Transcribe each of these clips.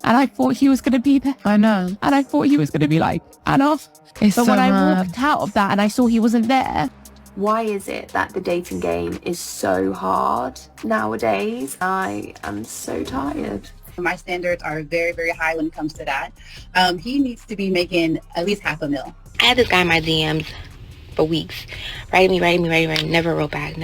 And I thought he was going to be there. I know. And I thought he was going to be like, Anna. But when I walked out of that and I saw he wasn't there. Why is it that the dating game is so hard nowadays? I am so tired. My standards are very, very high when it comes to that. He needs to be making at least $500,000. I had this guy in my DMs for weeks, writing me, never wrote back.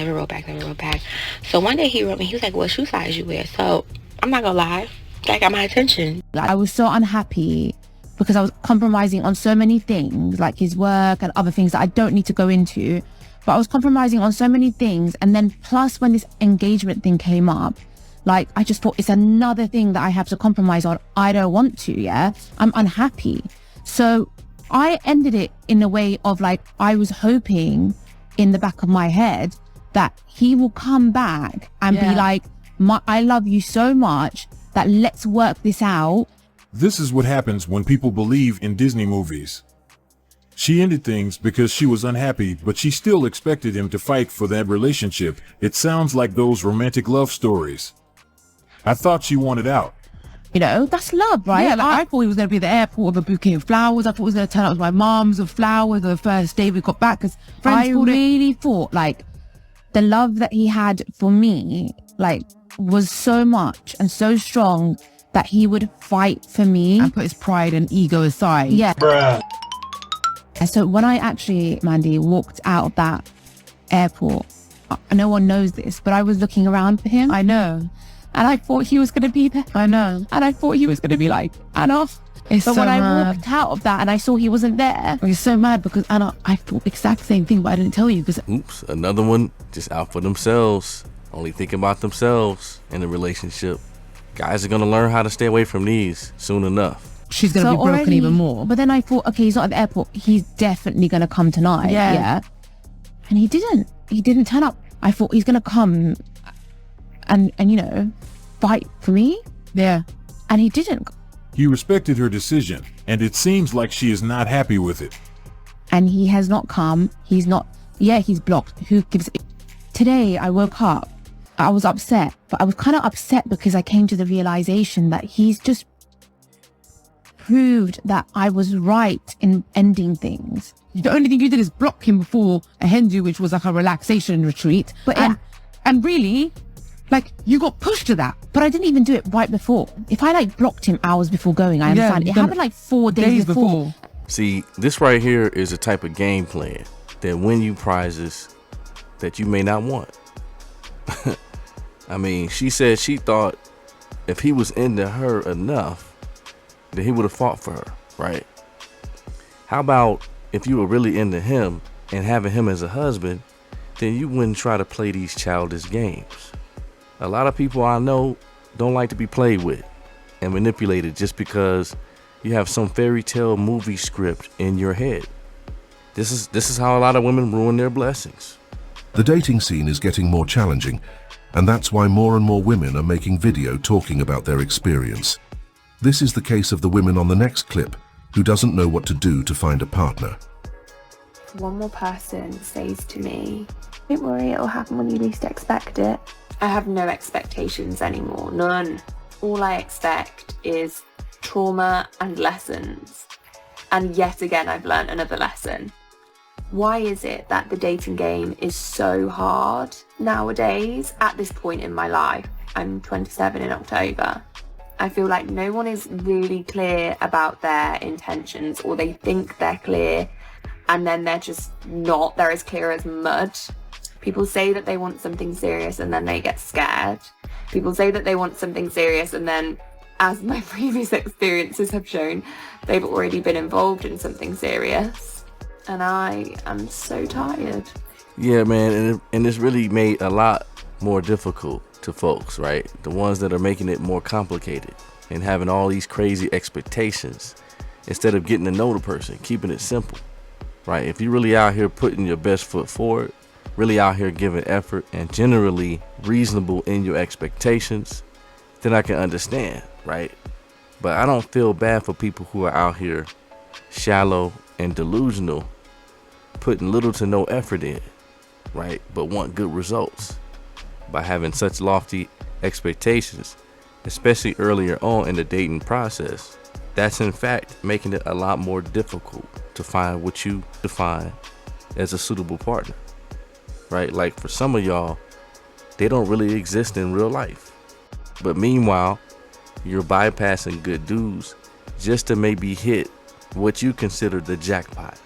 So one day he wrote me, he was like, what shoe size you wear? So I'm not gonna lie, that got my attention. Like, I was so unhappy because I was compromising on so many things, like his work and other things that I don't need to go into. But I was compromising on so many things. And then plus when this engagement thing came up, like, I just thought it's another thing that I have to compromise on. I don't want to, yeah? I'm unhappy. So I ended it in a way of like, I was hoping in the back of my head that he will come back and be like, I love you so much that let's work this out. This is what happens when people believe in Disney movies. She ended things because she was unhappy, but she still expected him to fight for that relationship. It sounds like those romantic love stories. I thought she wanted out. You know, that's love, right? Yeah, like I thought he was going to be at the airport with a bouquet of flowers. I thought he was going to turn up with my mom's with flowers the first day we got back. Because I really thought like the love that he had for me, like, was so much and so strong that he would fight for me. And put his pride and ego aside. Yeah. Bruh. And so when I actually, Mandy, walked out of that airport, no one knows this, but I was looking around for him. I know. And I thought he was going to be there. I know. And I thought he was going to be like, Anna. But when I walked out of that and I saw he wasn't there. I was so mad because Anna, I thought the exact same thing, but I didn't tell you because... Oops, another one just out for themselves. Only thinking about themselves in a relationship. Guys are going to learn how to stay away from these soon enough. She's going to be broken even more. But then I thought, okay, he's not at the airport. He's definitely going to come tonight. Yeah. And he didn't. He didn't turn up. I thought he's going to come and, you know, fight for me. Yeah. And he didn't. He respected her decision, and it seems like she is not happy with it. And he has not come. He's not, he's blocked. Who gives it? Today I woke up. I was upset, but I was kind of upset because I came to the realization that he's just proved that I was right in ending things. The only thing you did is block him before a Hindu, which was like a relaxation retreat. But and really, like, you got pushed to that. But I didn't even do it right before. If I like blocked him hours before going, I understand. It happened like 4 days before. See, this right here is a type of game plan that win you prizes that you may not want. I mean, she said she thought if he was into her enough, that he would have fought for her, right? How about if you were really into him and having him as a husband, then you wouldn't try to play these childish games. A lot of people I know don't like to be played with and manipulated just because you have some fairy tale movie script in your head. This is how a lot of women ruin their blessings. The dating scene is getting more challenging, and that's why more and more women are making video talking about their experience. This is the case of the women on the next clip who doesn't know what to do to find a partner. One more person says to me, don't worry, it'll happen when you least expect it. I have no expectations anymore, none. All I expect is trauma and lessons. And yet again, I've learned another lesson. Why is it that the dating game is so hard nowadays at this point in my life? I'm 27 in October. I feel like no one is really clear about their intentions, or they think they're clear and then they're just not. They're as clear as mud. People say that they want something serious and then they get scared. People say that they want something serious and then, as my previous experiences have shown, they've already been involved in something serious. And I am so tired. Yeah, man, and it's really made a lot more difficult to folks, right? The ones that are making it more complicated and having all these crazy expectations instead of getting to know the person, keeping it simple, right? If you're really out here putting your best foot forward, really out here giving effort and generally reasonable in your expectations, then I can understand, right? But I don't feel bad for people who are out here shallow and delusional, putting little to no effort in, right? But want good results by having such lofty expectations especially earlier on in the dating process. That's in fact making it a lot more difficult to find what you define as a suitable partner, right? Like for some of y'all, they don't really exist in real life. But meanwhile, you're bypassing good dudes just to maybe hit what you consider the jackpot.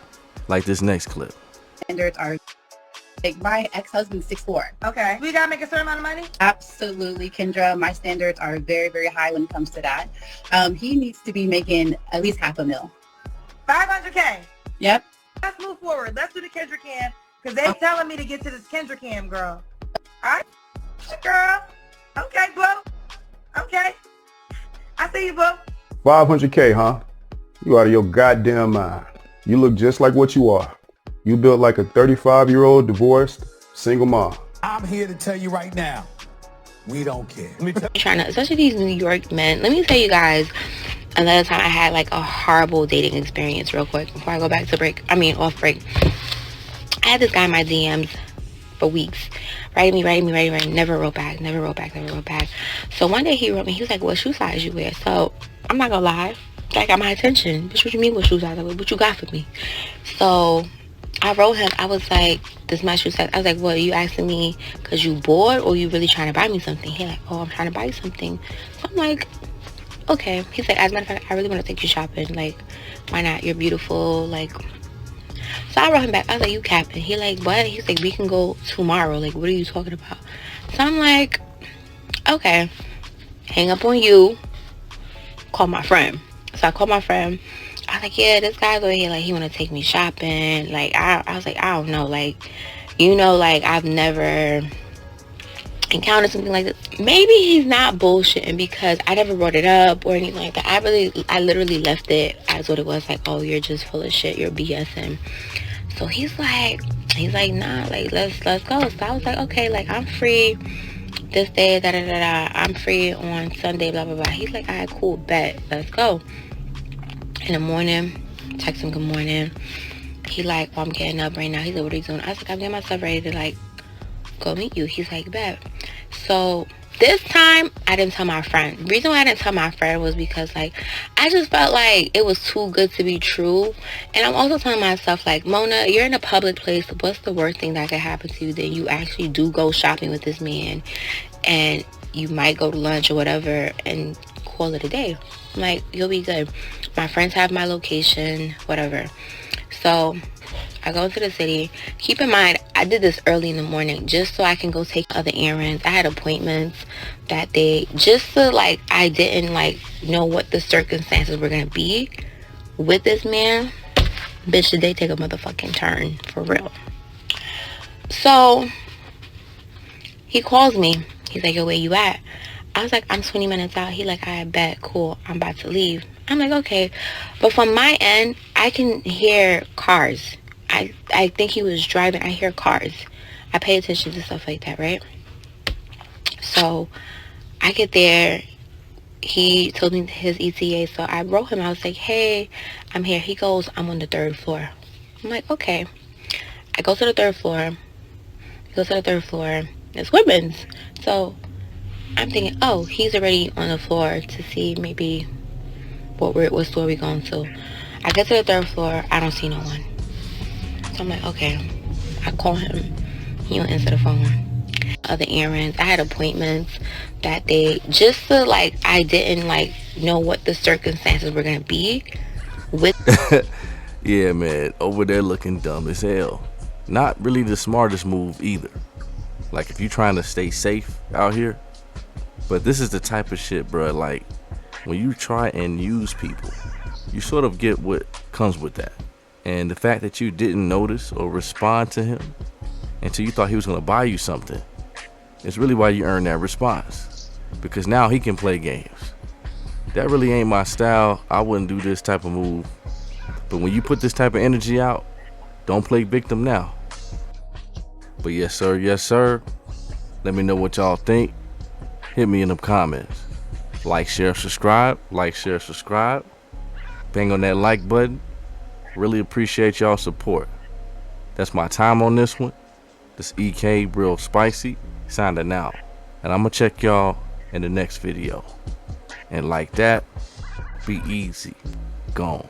Like this next clip. Standards are like my ex-husband's 6'4". Okay. We gotta make a certain amount of money? Absolutely, Kendra. My standards are very, very high when it comes to that. He needs to be making at least $500,000. 500K. Yep. Let's move forward. Let's do the Kendra Cam because they telling me to get to this Kendra Cam, girl. All right, girl. Okay, boo. Okay. I see you, boo. 500K, huh? You out of your goddamn mind. You look just like what you are. You built like a 35-year-old divorced single mom. I'm here to tell you right now, we don't care. Especially these New York men. Let me tell you guys, another time I had like a horrible dating experience real quick before I go back to off break. I had this guy in my DMs for weeks. Writing me, never wrote back. So one day he wrote me, he was like, what shoe size you wear? So I'm not gonna lie, that got my attention. Bitch, what you mean what shoe size I wear? What you got for me? So I wrote him, I was like, this is my shoe size. I was like, well, are you asking me because you bored or you really trying to buy me something? He like, oh, I'm trying to buy you something. So I'm like, okay. He's like, as a matter of fact, I really want to take you shopping. Like, why not? You're beautiful. Like, so I wrote him back. I was like, you capping. He like, what? He's like, we can go tomorrow. Like, what are you talking about? So I'm like, okay. Hang up on you. Call my friend. So I called my friend. I was like, yeah, this guy's over here. Like, he want to take me shopping. Like, I was like, I don't know. Like, you know, like, I've never encountered something like this. Maybe he's not bullshitting because I never brought it up or anything like that. I literally left it as what it was. Like, oh, you're just full of shit. You're BSing. So he's like, nah, like, let's go. So I was like, okay, like, I'm free this day, I'm free on Sunday, blah, blah, blah. He's like, all right, cool, bet, let's go. In the morning, text him good morning. He like, oh, I'm getting up right now. He's like, what are you doing? I was like, I'm getting myself ready to like go meet you. He's like, bet. So this time I didn't tell my friend. The reason why I didn't tell my friend was because like I just felt like it was too good to be true. And I'm also telling myself like, Mona, you're in a public place. What's the worst thing that could happen to you? Then you actually do go shopping with this man and you might go to lunch or whatever and call it a day. I'm like, you'll be good. My friends have my location, whatever. So I go to the city. Keep in mind, I did this early in the morning just so I can go take other errands. I had appointments that day just so like I didn't like know what the circumstances were gonna be with this man. Bitch, did they take a motherfucking turn for real. So he calls me. He's like, yo, where you at? I was like, I'm 20 minutes out. He like, I bet, cool, I'm about to leave. I'm like, okay. But from my end, I can hear cars. I think he was driving. I hear cars. I pay attention to stuff like that, right? So I get there. He told me his ETA. So I wrote him. I was like, hey, I'm here. He goes, I'm on the 3rd floor. I'm like, okay. I go to the 3rd floor. He goes to the 3rd floor. It's women's. So I'm thinking, oh, he's already on the floor to see maybe what store we going to. I get to the 3rd floor. I don't see no one. So I'm like, okay. I call him. He don't answer the phone. Other errands. I had appointments that day just so like I didn't like know what the circumstances were gonna be with. Yeah, man, over there looking dumb as hell. Not really the smartest move either. Like if you're trying to stay safe out here. But this is the type of shit, bro, like when you try and use people, you sort of get what comes with that. And the fact that you didn't notice or respond to him until you thought he was gonna buy you something is really why you earned that response. Because now he can play games. That really ain't my style. I wouldn't do this type of move. But when you put this type of energy out, don't play victim now. But yes sir, let me know what y'all think. Hit me in the comments. Like, share, subscribe. Like, share, subscribe. Bang on that like button. Really appreciate y'all support. That's my time on this one. This EK Real Spicy signing out. And I'm gonna check y'all in the next video. And like that, be easy. Gone.